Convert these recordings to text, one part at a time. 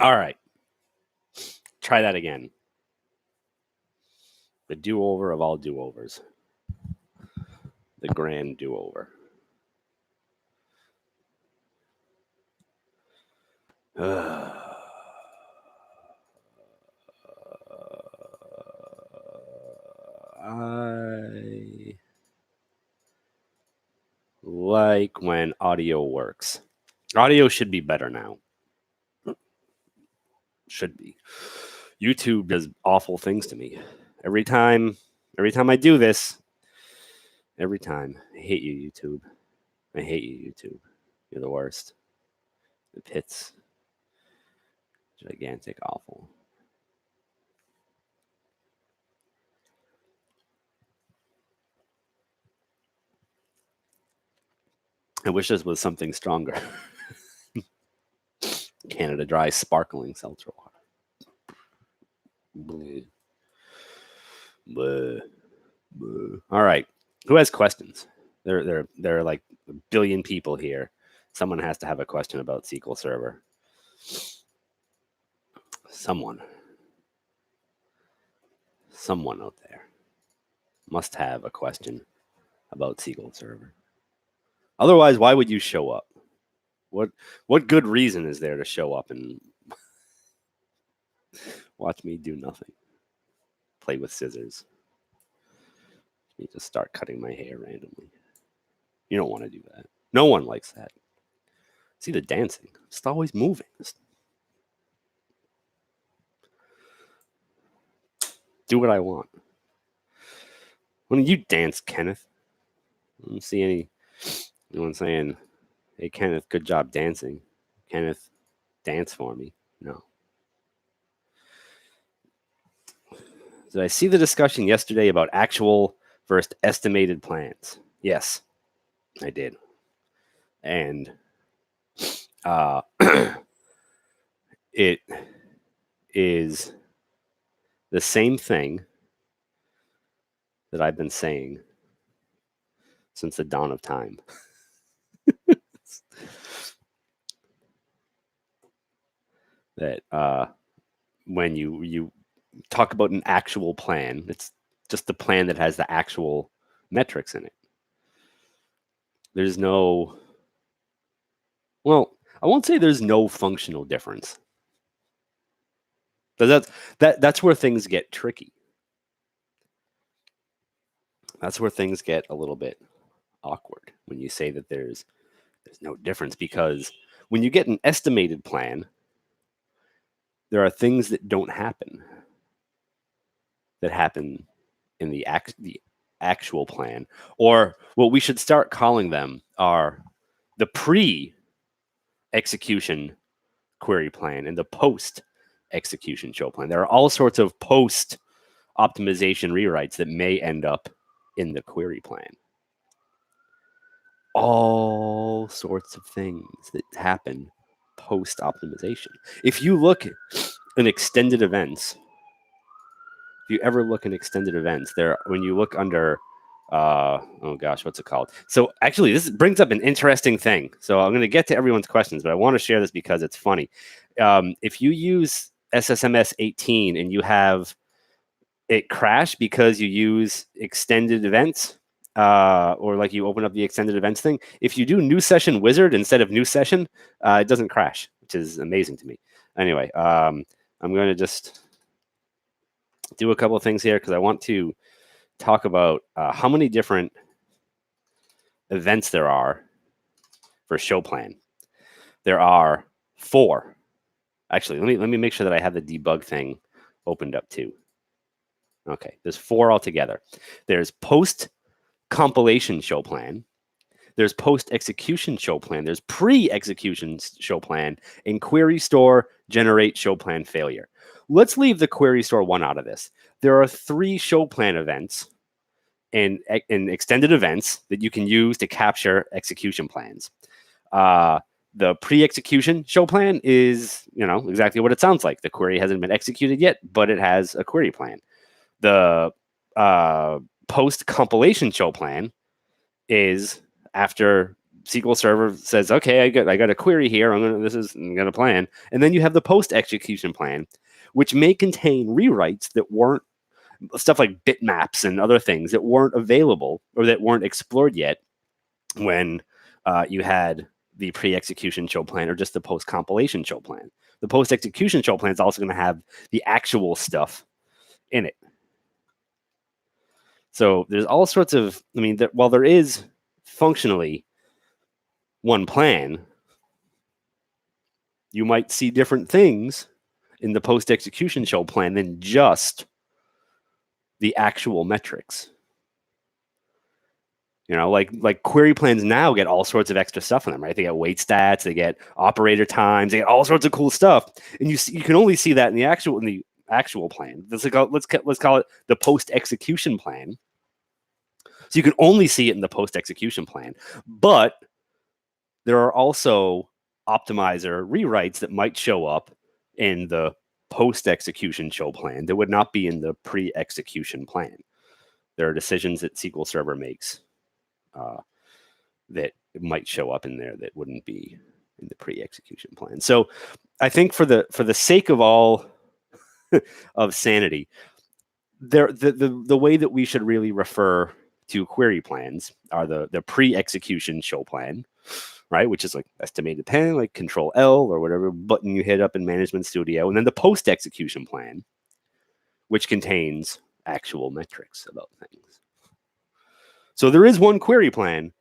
All right. Try that again. The do-over of all do-overs. The grand do-over. I like when audio works. Audio should be better now. Should be. YouTube does awful things to me. Every time I do this, every time. I hate you, YouTube. I hate you, YouTube. You're the worst. The pits. Gigantic, awful. I wish this was something stronger. Canada Dry sparkling seltzer water. Bleh. Bleh. Bleh. All right. Who has questions? There are like a billion people here. Someone has to have a question about SQL Server. Someone out there must have a question about SQL Server. Otherwise, why would you show up? What good reason is there to show up and watch me do nothing? Play with scissors. Me just start cutting my hair randomly. You don't want to do that. No one likes that. See the dancing. It's always moving. Do what I want. Why don't you dance, Kenneth? I don't see anyone saying, hey, Kenneth, good job dancing. Kenneth, dance for me. No. Did I see the discussion yesterday about actual versus estimated plans? Yes, I did. And it is the same thing that I've been saying since the dawn of time. That when you talk about an actual plan, it's just the plan that has the actual metrics in it. There's no, well, I won't say there's no functional difference. But that's where things get tricky. That's where things get a little bit awkward when you say that there's no difference, because when you get an estimated plan, there are things that don't happen that happen in the actual plan, or what we should start calling them are the pre-execution query plan and the post-execution show plan. There are all sorts of post-optimization rewrites that may end up in the query plan. All sorts of things that happen post-optimization. If you look in extended events, if you ever look in extended events, when you look under, oh gosh, what's it called? So actually, this brings up an interesting thing. So I'm going to get to everyone's questions, but I want to share this because it's funny. If you use SSMS 18 and you have it crash because you use extended events, or like you open up the extended events thing, if you do new session wizard instead of new session, it doesn't crash, which is amazing to me. Anyway, I'm going to just do a couple of things here because I want to talk about how many different events there are for show plan. There are 4. Actually, let me make sure that I have the debug thing opened up too. Okay, there's 4 altogether. There's post-compilation show plan. There's post-execution show plan. There's pre-execution show plan, and query store generate show plan failure. Let's leave the query store one out of this. There are 3 show plan events and extended events that you can use to capture execution plans. The pre-execution show plan is, exactly what it sounds like. The query hasn't been executed yet, but it has a query plan. The post-compilation show plan is after SQL Server says, okay, I got a query here. I'm gonna plan, and then you have the post execution plan, which may contain rewrites that weren't stuff like bitmaps and other things that weren't available or that weren't explored yet when you had the pre-execution show plan or just the post-compilation show plan. The post-execution show plan is also going to have the actual stuff in it. So there's all sorts of, I mean, while there is functionally one plan, you might see different things in the post-execution show plan than just the actual metrics. You know, like query plans now get all sorts of extra stuff in them, right? They get wait stats, they get operator times, they get all sorts of cool stuff, and you can only see that in the actual plan. Let's call it the post execution plan. So you can only see it in the post execution plan, but there are also optimizer rewrites that might show up in the post execution show plan that would not be in the pre execution plan. There are decisions that SQL Server makes that might show up in there that wouldn't be in the pre-execution plan. So I think for the sake of all of sanity, the way that we should really refer to query plans are the pre-execution show plan, right? Which is like estimated pen, like Control L or whatever button you hit up in Management Studio, and then the post-execution plan, which contains actual metrics about things. So there is one query plan,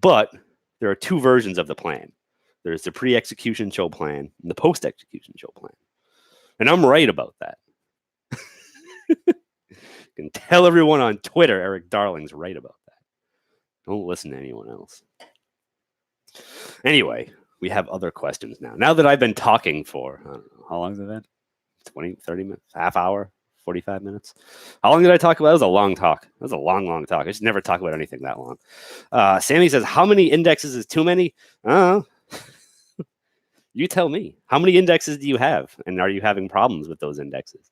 but there are two versions of the plan. There's the pre-execution show plan and the post-execution show plan. And I'm right about that. You can tell everyone on Twitter Eric Darling's right about that. Don't listen to anyone else. Anyway, we have other questions now. Now that I've been talking for, I don't know, how long has it been? 20, 30 minutes, half hour, 45 minutes. How long did I talk about? That was a long talk. That was a long, long talk. I should never talk about anything that long. Sammy says, how many indexes is too many? You tell me. How many indexes do you have? And are you having problems with those indexes?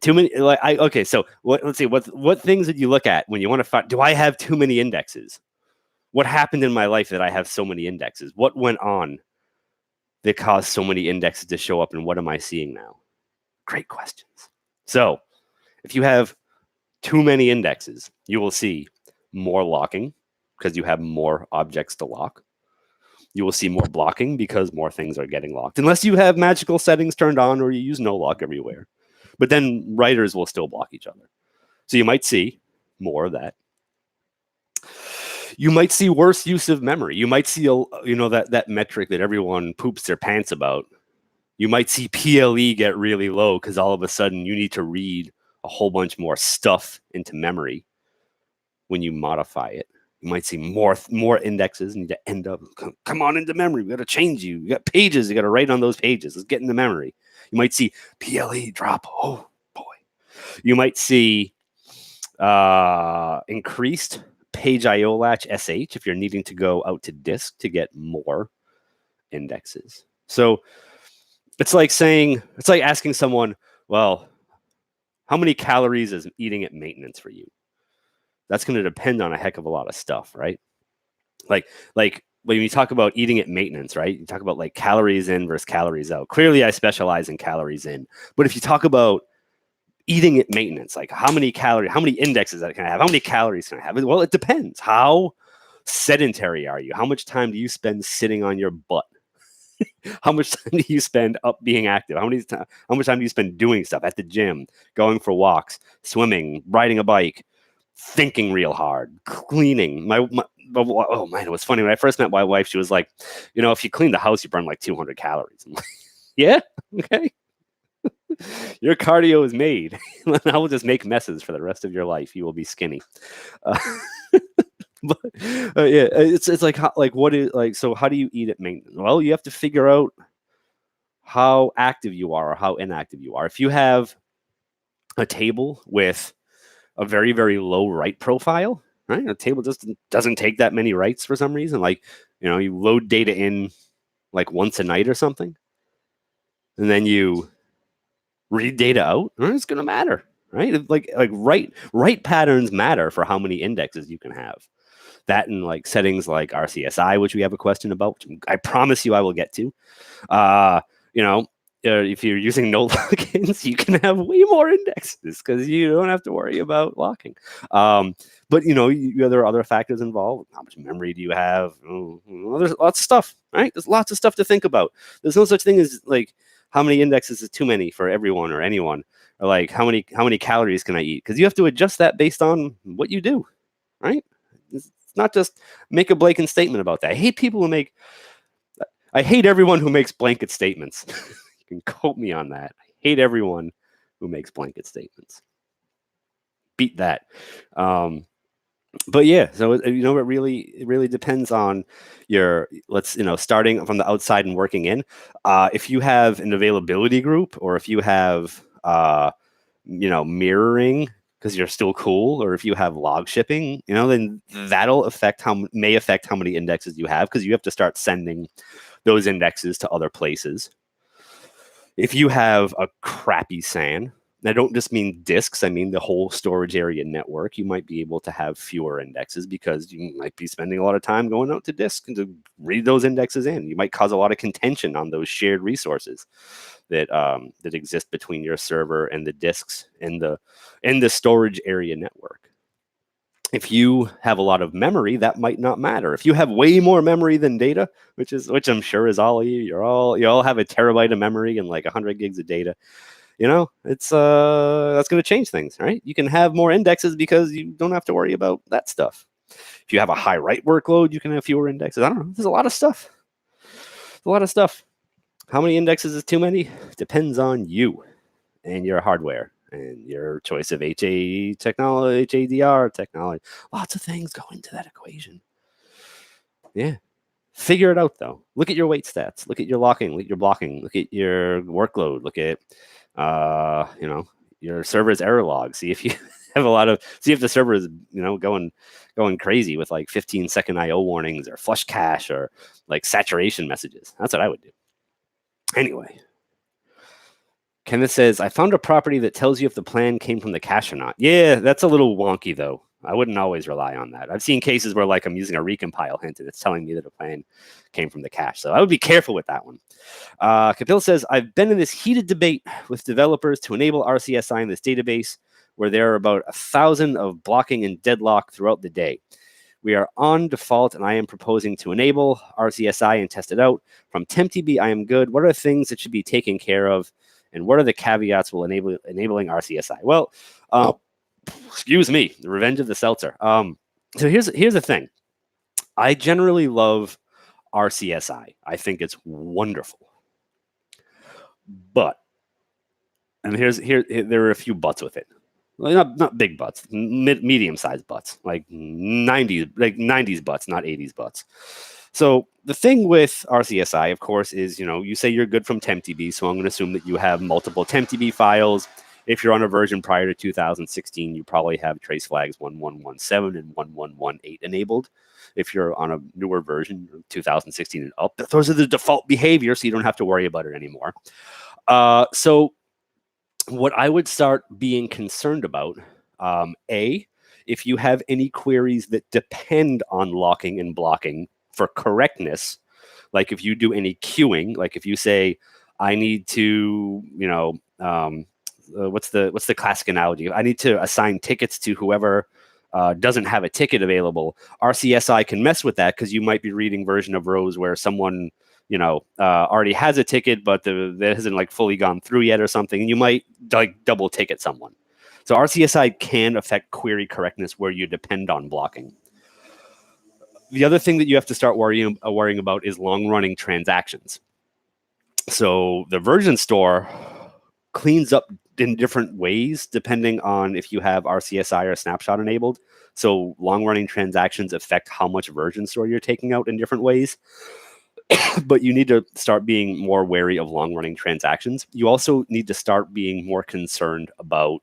Too many. Okay, so let's see. What things did you look at when you want to find? Do I have too many indexes? What happened in my life that I have so many indexes? What went on that caused so many indexes to show up? And what am I seeing now? Great questions. So if you have too many indexes, you will see more locking because you have more objects to lock. You will see more blocking because more things are getting locked, unless you have magical settings turned on or you use no lock everywhere. But then writers will still block each other. So you might see more of that. You might see worse use of memory. You might see, that metric that everyone poops their pants about. You might see PLE get really low because all of a sudden you need to read a whole bunch more stuff into memory when you modify it. You might see more indexes and you end up, come on into memory. We got to change you. You got pages. You got to write on those pages. Let's get into memory. You might see PLE drop. Oh, boy. You might see increased page IO latch SH if you're needing to go out to disk to get more indexes. So it's like asking someone, well, how many calories is eating at maintenance for you? That's going to depend on a heck of a lot of stuff, right? Like when you talk about eating at maintenance, right? You talk about like calories in versus calories out. Clearly, I specialize in calories in. But if you talk about eating at maintenance, like how many indexes that can I have? How many calories can I have? Well, it depends. How sedentary are you? How much time do you spend sitting on your butt? How much time do you spend up being active? How much time do you spend doing stuff at the gym, going for walks, swimming, riding a bike, thinking real hard, cleaning? Oh man, it was funny when I first met my wife. She was like, if you clean the house, you burn like 200 calories. I'm like, yeah, okay. Your cardio is made. I will just make messes for the rest of your life. You will be skinny. But yeah, it's like what is like. So how do you eat at maintenance? Well, you have to figure out how active you are or how inactive you are. If you have a table with a very, very low write profile, right? A table just doesn't take that many writes for some reason. Like, you load data in like once a night or something, and then you read data out. It's going to matter, right? Like write patterns matter for how many indexes you can have. That and like settings like RCSI, which we have a question about, which I promise you I will get to. If you're using no logins, you can have way more indexes because you don't have to worry about locking. But there are other factors involved. How much memory do you have? There's lots of stuff, right? There's lots of stuff to think about. There's no such thing as like how many indexes is too many for everyone or anyone, or like how many calories can I eat? Because you have to adjust that based on what you do, right? It's not just make a blanket statement about that. I hate everyone who makes blanket statements. You can quote me on that. I hate everyone who makes blanket statements. Beat that. But yeah, so it really depends on your starting from the outside and working in. If you have an availability group, or if you have mirroring because you're still cool, or if you have log shipping, then that'll may affect how many indexes you have, because you have to start sending those indexes to other places. If you have a crappy SAN, and I don't just mean disks, I mean the whole storage area network, you might be able to have fewer indexes because you might be spending a lot of time going out to disk and to read those indexes in. You might cause a lot of contention on those shared resources that exist between your server and the disks in the storage area network. If you have a lot of memory, that might not matter. If you have way more memory than data, which I'm sure is all of you, you all have a terabyte of memory and like 100 gigs of data, it's that's going to change things, right? You can have more indexes because you don't have to worry about that stuff. If you have a high write workload, you can have fewer indexes. I don't know. There's a lot of stuff. How many indexes is too many? Depends on you and your hardware and your choice of HADR technology. Lots of things go into that equation. Yeah. Figure it out, though. Look at your weight stats. Look at your locking. Look at your blocking. Look at your workload. Look at, your server's error log. See if you have see if the server is, going crazy with like 15-second IO warnings or flush cache or like saturation messages. That's what I would do. Anyway. Kenneth says, I found a property that tells you if the plan came from the cache or not. Yeah, that's a little wonky, though. I wouldn't always rely on that. I've seen cases where like I'm using a recompile hint and it's telling me that a plan came from the cache. So I would be careful with that one. Kapil says, I've been in this heated debate with developers to enable RCSI in this database where there are about 1,000 of blocking and deadlock throughout the day. We are on default, and I am proposing to enable RCSI and test it out. From TempDB, I am good. What are things that should be taken care of? And what are the caveats while enabling RCSI? Well, excuse me, the revenge of the seltzer. So here's the thing. I generally love RCSI. I think it's wonderful. But, and there are a few buts with it. Well, not big butts, medium-sized butts, like 90s butts, not 80s butts. So the thing with RCSI, of course, is, you say you're good from TempDB, so I'm going to assume that you have multiple TempDB files. If you're on a version prior to 2016, you probably have trace flags 1117 and 1118 enabled. If you're on a newer version, 2016 and up, those are the default behavior, so you don't have to worry about it anymore. So what I would start being concerned about, if you have any queries that depend on locking and blocking for correctness, like if you do any queuing, like if you say, I need to, what's the classic analogy? I need to assign tickets to whoever doesn't have a ticket available. RCSI can mess with that because you might be reading version of rows where someone, already has a ticket, but that hasn't like fully gone through yet or something, and you might like double ticket someone. So RCSI can affect query correctness where you depend on blocking. The other thing that you have to start worrying about is long-running transactions. So the version store cleans up in different ways depending on if you have RCSI or snapshot enabled. So long-running transactions affect how much version store you're taking out in different ways. But you need to start being more wary of long-running transactions. You also need to start being more concerned about,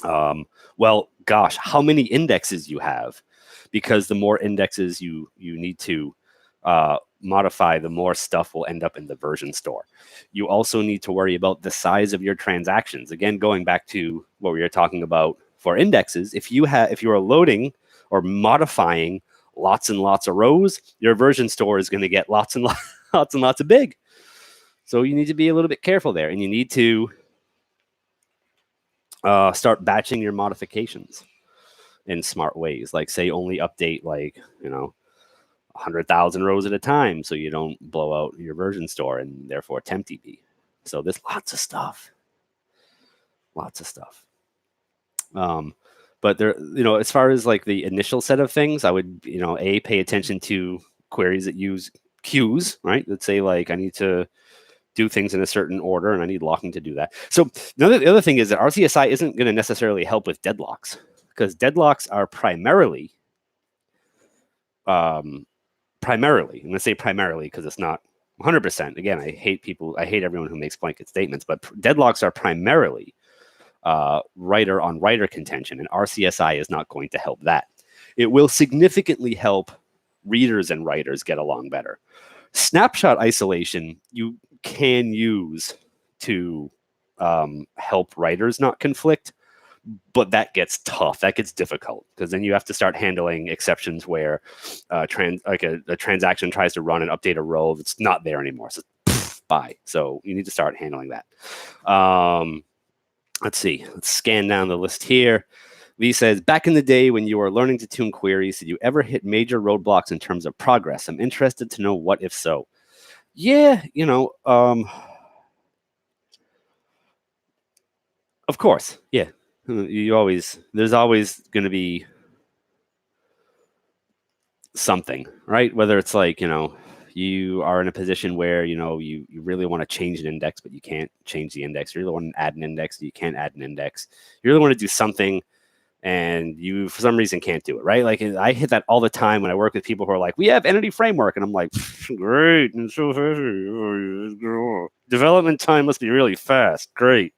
how many indexes you have. Because the more indexes you need to modify, the more stuff will end up in the version store. You also need to worry about the size of your transactions. Again, going back to what we were talking about for indexes, if you are loading or modifying lots and lots of rows, your version store is going to get lots and lots and lots of big. So you need to be a little bit careful there, and you need to start batching your modifications in smart ways. Like, say, only update 100,000 rows at a time, so you don't blow out your version store and therefore tempdb. So there's lots of stuff. But there, as far as like the initial set of things, I would, pay attention to queries that use queues, right? Let's say like I need to do things in a certain order and I need locking to do that. So the other thing is that RCSI isn't going to necessarily help with deadlocks, because deadlocks are primarily, I'm going to say primarily because it's not 100%. Again, I hate everyone who makes blanket statements, but deadlocks are primarily writer on writer contention, and RCSI is not going to help that. It will significantly help readers and writers get along better. Snapshot isolation you can use to help writers not conflict, but that gets tough. That gets difficult, because then you have to start handling exceptions where a transaction tries to run and update a row that's not there anymore. So bye. So you need to start handling that. Let's see. Let's scan down the list here. Lee says, back in the day when you were learning to tune queries, did you ever hit major roadblocks in terms of progress? I'm interested to know what, if so. Yeah, of course. Yeah. There's always going to be something, right? Whether it's like, you are in a position where, you really want to change an index, but you can't change the index. You really want to add an index, you can't add an index. You really want to do something, and you, for some reason, can't do it, right? Like, I hit that all the time when I work with people who are like, we have entity framework. And I'm like, great. And so development time must be really fast. Great.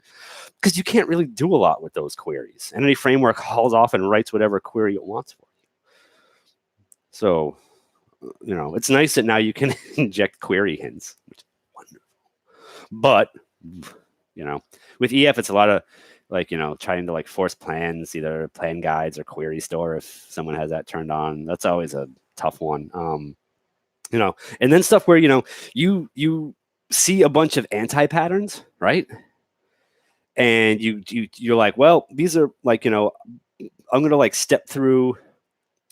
Because you can't really do a lot with those queries. Entity framework hauls off and writes whatever query it wants for you. So, it's nice that now you can inject query hints, which is wonderful. But, with EF, it's a lot of trying to force plans, either plan guides or query store. If someone has that turned on, that's always a tough one. And then stuff where, you see a bunch of anti-patterns, right? And you're like, well, these are I'm going to step through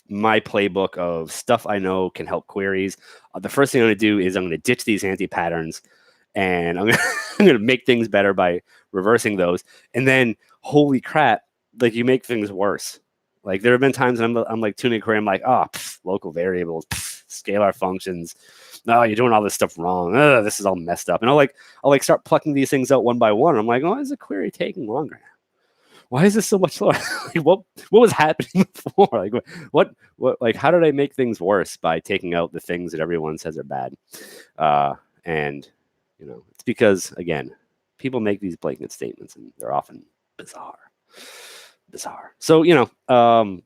my playbook of stuff I know can help queries. The first thing I'm going to do is I'm going to ditch these anti-patterns, and I'm going to make things better by reversing those. And then, holy crap, you make things worse. There have been times I'm tuning a query, I'm like, local variables, scalar functions. No, you're doing all this stuff wrong. This is all messed up. And I'll start plucking these things out one by one. I'm like, why is the query taking longer? Why is this so much slower? What was happening before? How did I make things worse by taking out the things that everyone says are bad? And it's because, again, people make these blanket statements and they're often bizarre. So, and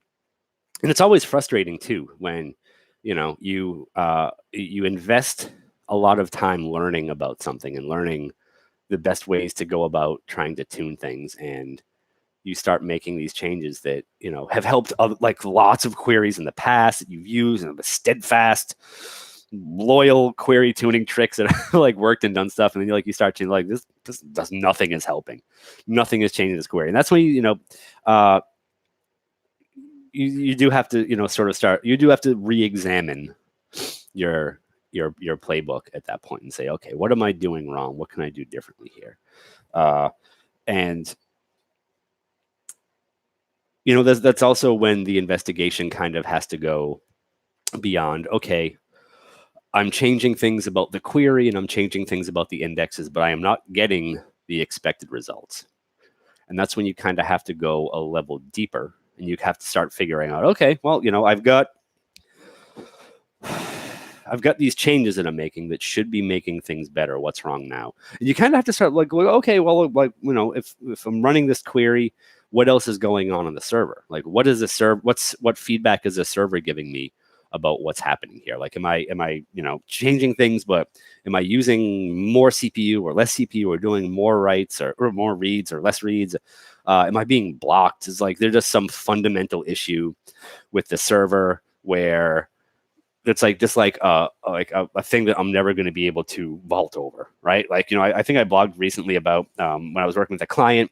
it's always frustrating too when, you invest a lot of time learning about something and learning the best ways to go about trying to tune things, and you start making these changes that, have helped lots of queries in the past that you've used, and the steadfast, loyal query tuning tricks that worked and done stuff. And then you start to this does nothing is helping. Nothing is changing this query. And that's when you do have to, you do have to re-examine your playbook at that point and say, okay, what am I doing wrong? What can I do differently here? And that's also when the investigation kind of has to go beyond, okay, I'm changing things about the query and I'm changing things about the indexes, but I am not getting the expected results. And that's when you kind of have to go a level deeper, and you have to start figuring out, okay, well, I've got these changes that I'm making that should be making things better. What's wrong now? And you kind of have to start okay, well, if I'm running this query, what else is going on the server? What is the server? What feedback is the server giving me about what's happening here? Am I changing things, but am I using more CPU or less CPU, or doing more writes or more reads or less reads? Am I being blocked? Is there just some fundamental issue with the server where it's like just like a thing that I'm never going to be able to vault over, right? Like, I think I blogged recently about when I was working with a client,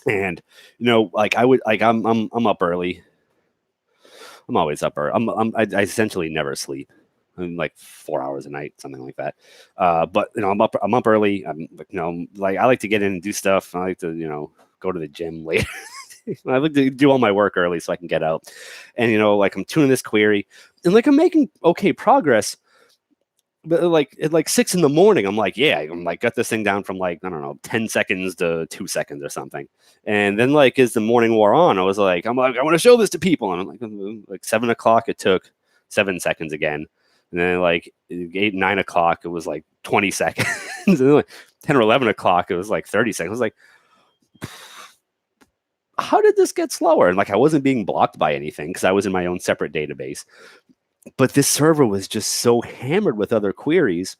and like I'm up early. I'm always up early. I essentially never sleep. I'm like 4 hours a night, something like that. But I'm up early. I'm like I like to get in and do stuff. I like to go to the gym later. I like to do all my work early so I can get out. And like I'm tuning this query, and like I'm making okay progress. But like at like 6 a.m, I'm like, I'm like got this thing down from like, I don't know, 10 seconds to 2 seconds or something. And then like as the morning wore on, I was like, I want to show this to people. And I'm like 7 o'clock, it took 7 seconds again. And then like 8, 9 o'clock, it was like 20 seconds. And then like 10 or 11 o'clock, it was like 30 seconds. I was like, how did this get slower? And like I wasn't being blocked by anything because I was in my own separate database. But this server was just so hammered with other queries.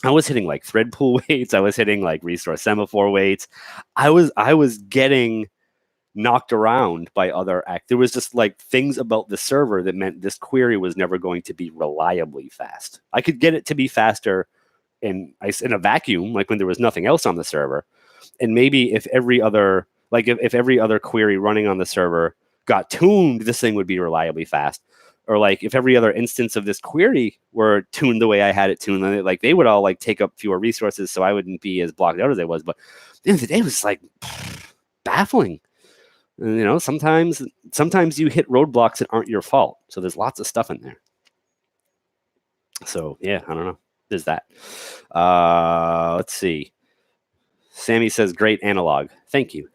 I was hitting like thread pool weights. I was hitting like restore semaphore weights. I was getting knocked around by other There was just like things about the server that meant this query was never going to be reliably fast. I could get it to be faster in a vacuum, like when there was nothing else on the server. And maybe if every other query running on the server got tuned, this thing would be reliably fast. Or like if every other instance of this query were tuned the way I had it tuned, like they would all like take up fewer resources, so I wouldn't be as blocked out as I was. But at the end of the day, it was like baffling. And, sometimes you hit roadblocks that aren't your fault. So there's lots of stuff in there. So yeah, I don't know. There's that. Let's see. Sammy says, great analog. Thank you.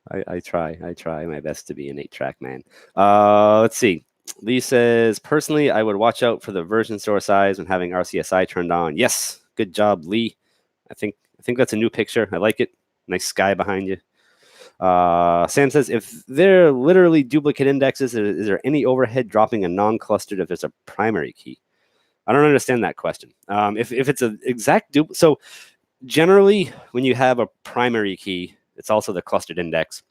I try my best to be an 8-track man. Let's see. Lee says, personally, I would watch out for the version store size when having RCSI turned on. Yes, good job, Lee. I think that's a new picture. I like it. Nice sky behind you. Sam says, if they're literally duplicate indexes, is there any overhead dropping a non-clustered if there's a primary key? I don't understand that question. If it's an exact so generally when you have a primary key, it's also the clustered index.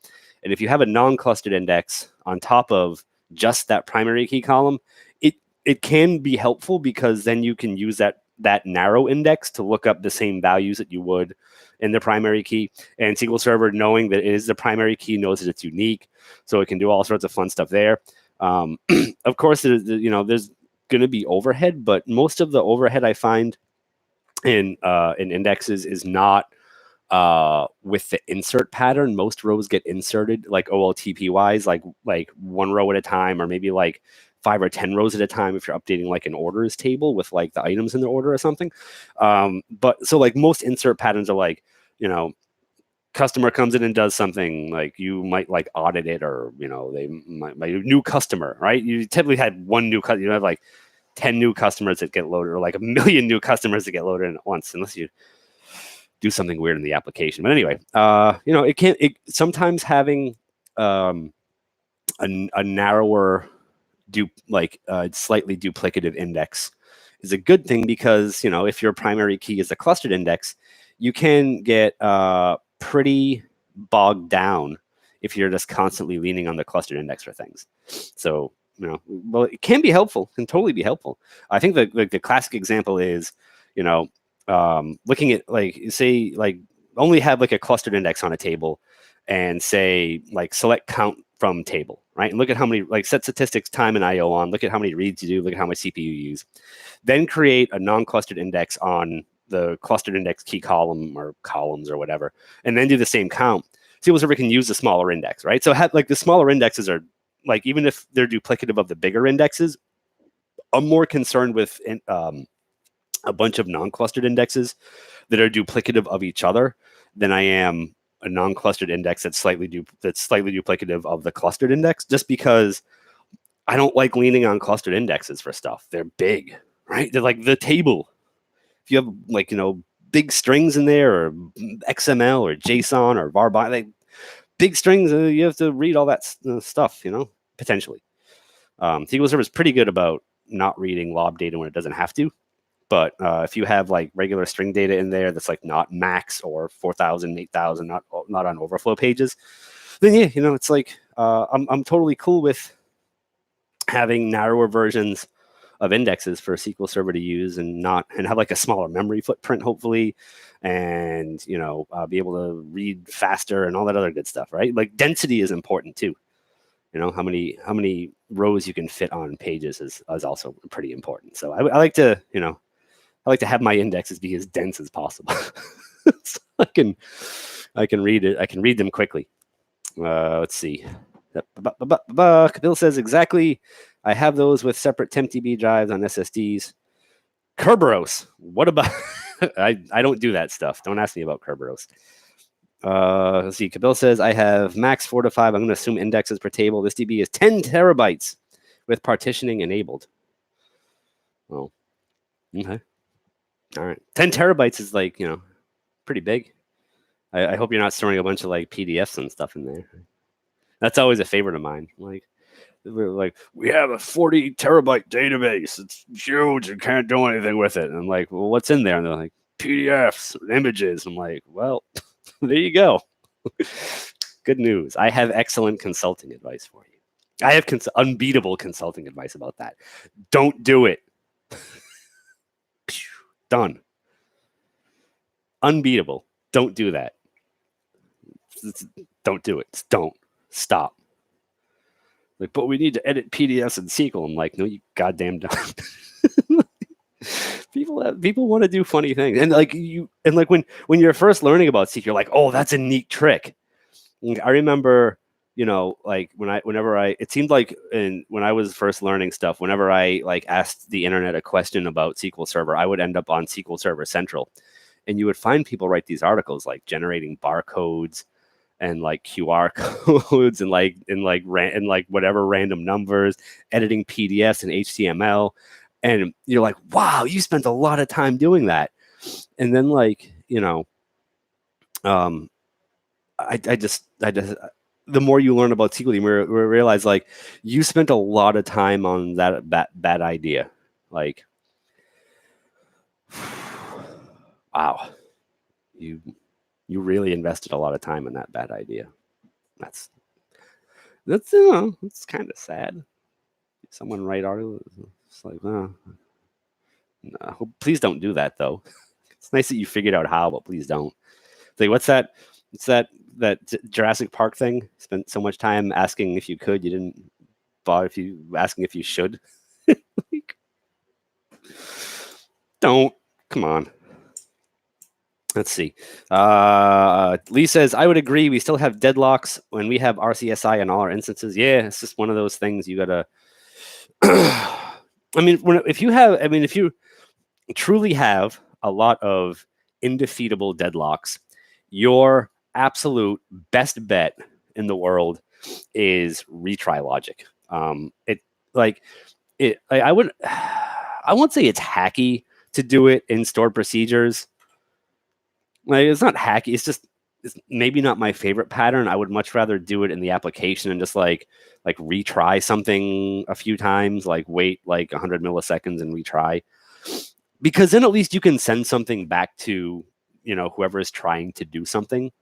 And if you have a non-clustered index on top of just that primary key column, it can be helpful because then you can use that narrow index to look up the same values that you would in the primary key. And SQL Server, knowing that it is the primary key, knows that it's unique. So it can do all sorts of fun stuff there. Of course, there's going to be overhead, but most of the overhead I find in indexes is not with the insert pattern. Most rows get inserted like OLTP wise, like one row at a time, or maybe like 5 or 10 rows at a time if you're updating like an orders table with like the items in the order or something. But so like most insert patterns are like, customer comes in and does something, like you might like audit it, or they might new customer, right? You typically had one new customer. You have like 10 new customers that get loaded, or like 1 million new customers that get loaded in at once, unless you do something weird in the application. But anyway, sometimes having a narrower slightly duplicative index is a good thing, because if your primary key is a clustered index, you can get pretty bogged down if you're just constantly leaning on the clustered index for things. So well, it can be helpful, can totally be helpful. I think the classic example is looking at say only have like a clustered index on a table, and say select count from table, right? And look at how many, set statistics, time, and IO on. Look at how many reads you do. Look at how much CPU you use. Then create a non-clustered index on the clustered index key column or columns or whatever, and then do the same count. SQL Server can use the smaller index, right? So the smaller indexes are even if they're duplicative of the bigger indexes, I'm more concerned with a bunch of non-clustered indexes that are duplicative of each other than I am a non-clustered index that's slightly duplicative of the clustered index, just because I don't like leaning on clustered indexes for stuff. They're big, right? They're like the table. If you have big strings in there, or XML or JSON or var, big strings, you have to read all that stuff, potentially. SQL Server is pretty good about not reading lob data when it doesn't have to. But if you have regular string data in there that's not max or 4,000, 8,000, not on overflow pages, then yeah, it's like I'm totally cool with having narrower versions of indexes for SQL Server to use and have like a smaller memory footprint, hopefully, and be able to read faster and all that other good stuff, right? Like density is important too. How many rows you can fit on pages is also pretty important. So I like to have my indexes be as dense as possible. So I can read it. I can read them quickly. Let's see. Bill says exactly. I have those with separate TempDB drives on SSDs. Kerberos. What about? I don't do that stuff. Don't ask me about Kerberos. Let's see. Kabil says I have max 4 to 5. I'm going to assume indexes per table. This DB is 10 terabytes with partitioning enabled. Oh, okay. All right. 10 terabytes is like pretty big. I hope you're not storing a bunch of like PDFs and stuff in there. That's always a favorite of mine. We have a 40 terabyte database. It's huge. You can't do anything with it. And I'm like, well, what's in there? And they're like, PDFs, images. I'm like, well, there you go. Good news. I have excellent consulting advice for you. I have unbeatable consulting advice about that. Don't do it. Done. Unbeatable. Don't do that. Don't do it. Don't. Stop. Like, but we need to edit PDFs in SQL. I'm like, no, you goddamn don't. People want to do funny things, and when you're first learning about SQL, you're like, oh, that's a neat trick. And I remember, it seemed like when I was first learning stuff, whenever I asked the internet a question about SQL Server, I would end up on SQL Server Central, and you would find people write these articles like generating barcodes and like QR codes and whatever random numbers, editing PDFs and HTML. And you're like, wow, you spent a lot of time doing that. And then I just the more you learn about SQL, the more you realize like you spent a lot of time on that bad idea. Like, wow, you really invested a lot of time in that bad idea. That's it's kind of sad. Someone write articles. It's like, no, please don't do that though. It's nice that you figured out how, but please don't. Like, what's that? It's that Jurassic Park thing. Spent so much time asking if you could, you didn't bother asking if you should. Like, don't. Come on. Let's see. Lee says, I would agree. We still have deadlocks when we have RCSI in all our instances. Yeah, it's just one of those things you gotta. If you truly have a lot of indefeatable deadlocks, your absolute best bet in the world is retry logic. I won't say it's hacky to do it in stored procedures. Like, it's not hacky. It's maybe not my favorite pattern. I would much rather do it in the application and just like retry something a few times, like wait like 100 milliseconds and retry, because then at least you can send something back to whoever is trying to do something.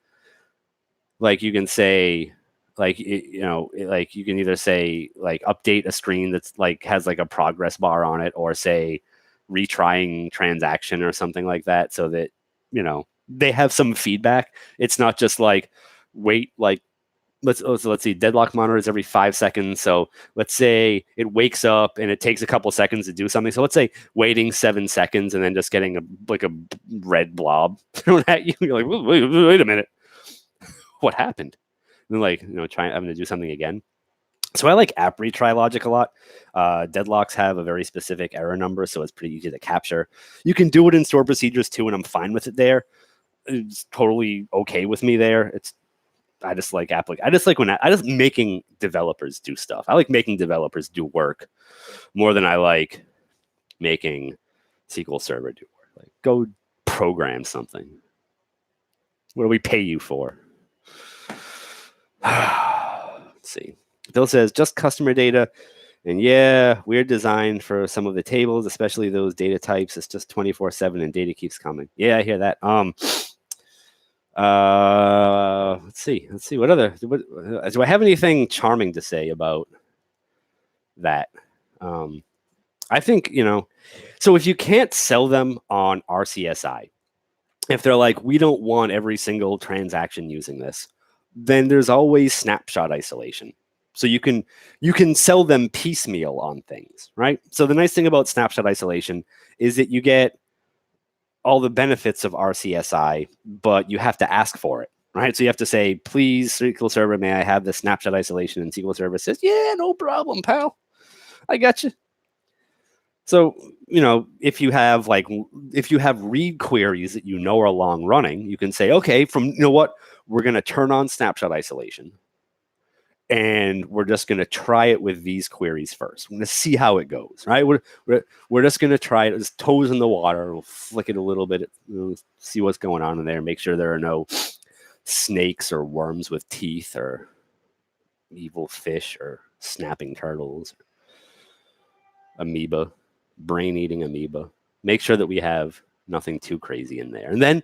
Like, you can say you can either say like update a screen that's like has like a progress bar on it, or say retrying transaction or something like that, so that they have some feedback. It's not just like wait, like let's see, deadlock monitors every 5 seconds. So let's say it wakes up and it takes a couple seconds to do something. So let's say waiting 7 seconds and then just getting a red blob thrown at you. You're like, wait a minute, what happened? And then having to do something again. So I like app retry logic a lot. Deadlocks have a very specific error number, so it's pretty easy to capture. You can do it in stored procedures too, and I'm fine with it there. It's totally okay with me there. I just like making developers do stuff. I like making developers do work more than I like making SQL Server do work. Like, go program something. What do we pay you for? Let's see. Bill says just customer data. And yeah, weird design for some of the tables, especially those data types. It's just 24/7 and data keeps coming. Yeah, I hear that. Let's see. What do I have anything charming to say about that? I think, so if you can't sell them on RCSI, if they're like, we don't want every single transaction using this, then there's always snapshot isolation. So you can sell them piecemeal on things, right? So the nice thing about snapshot isolation is that you get all the benefits of RCSI, but you have to ask for it, right? So you have to say, please, SQL Server, may I have the snapshot isolation? And SQL Server says, yeah, no problem, pal. I got you. So, if you have read queries that are long running, you can say, okay, we're going to turn on snapshot isolation. And we're just going to try it with these queries first. We're going to see how it goes, right? We're just going to try it, just toes in the water. We'll flick it a little bit, see what's going on in there, make sure there are no snakes or worms with teeth or evil fish or snapping turtles, amoeba, brain-eating amoeba. Make sure that we have nothing too crazy in there. And then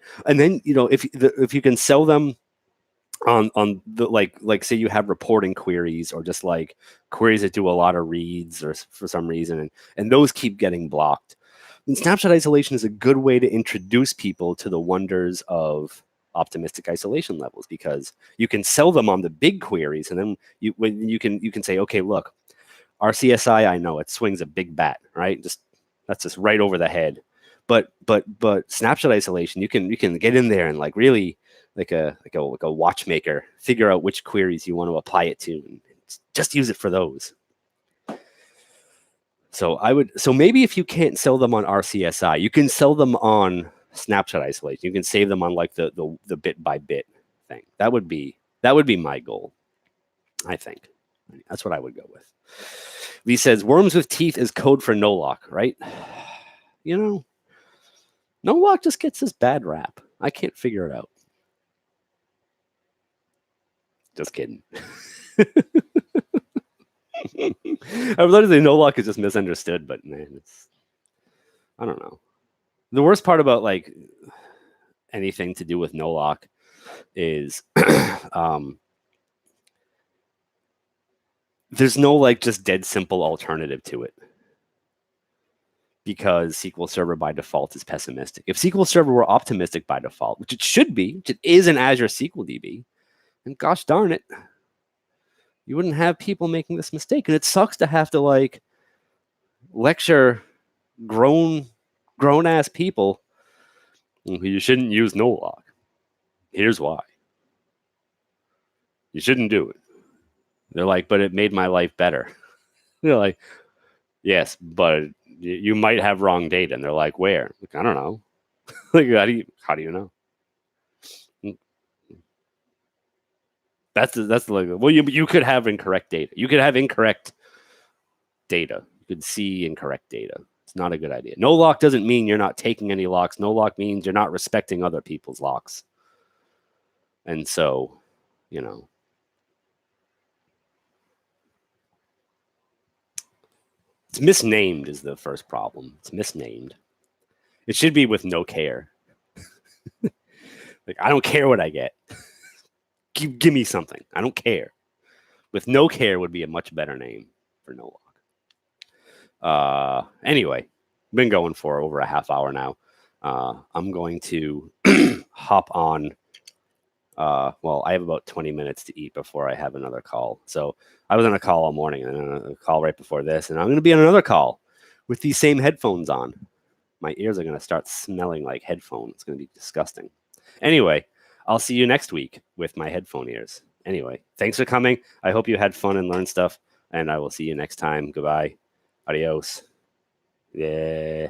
if you can sell them on the like say you have reporting queries or just like queries that do a lot of reads or for some reason and those keep getting blocked, then snapshot isolation is a good way to introduce people to the wonders of optimistic isolation levels, because you can sell them on the big queries, and then you can say, okay, look, RCSI, I know it swings a big bat, right? That's just right over the head. But snapshot isolation, you can get in there and like really like a watchmaker, figure out which queries you want to apply it to and just use it for those. So maybe if you can't sell them on RCSI, you can sell them on snapshot isolation. You can save them on like the bit by bit thing. That would be my goal, I think. That's what I would go with. Lee says, worms with teeth is code for no lock, right? No lock just gets this bad rap. I can't figure it out. Just kidding. I would love to say no lock is just misunderstood, but man, I don't know. The worst part about like anything to do with no lock is there's no like just dead simple alternative to it, because SQL Server by default is pessimistic. If SQL Server were optimistic by default, which it should be, which it is in Azure SQL DB, and gosh darn it, you wouldn't have people making this mistake. And it sucks to have to like lecture grown ass people. You shouldn't use no lock. Here's why. You shouldn't do it. They're like, but it made my life better. They're like, yes, but you might have wrong data. And they're like, where? Like, I don't know. Like, how do you know? That's like, well, you could have incorrect data. You could have incorrect data. You could see incorrect data. It's not a good idea. No lock doesn't mean you're not taking any locks. No lock means you're not respecting other people's locks. And so, it's misnamed is the first problem. It's misnamed. It should be with no care. Like, I don't care what I get. Give me something. I don't care. With no care would be a much better name for no lock. Anyway, been going for over a half hour now. I'm going to hop on. Well, I have about 20 minutes to eat before I have another call. So I was on a call all morning and a call right before this, and I'm going to be on another call with these same headphones on. My ears are going to start smelling like headphones. It's going to be disgusting. Anyway, I'll see you next week with my headphone ears. Anyway, thanks for coming. I hope you had fun and learned stuff, and I will see you next time. Goodbye. Adios. Yeah.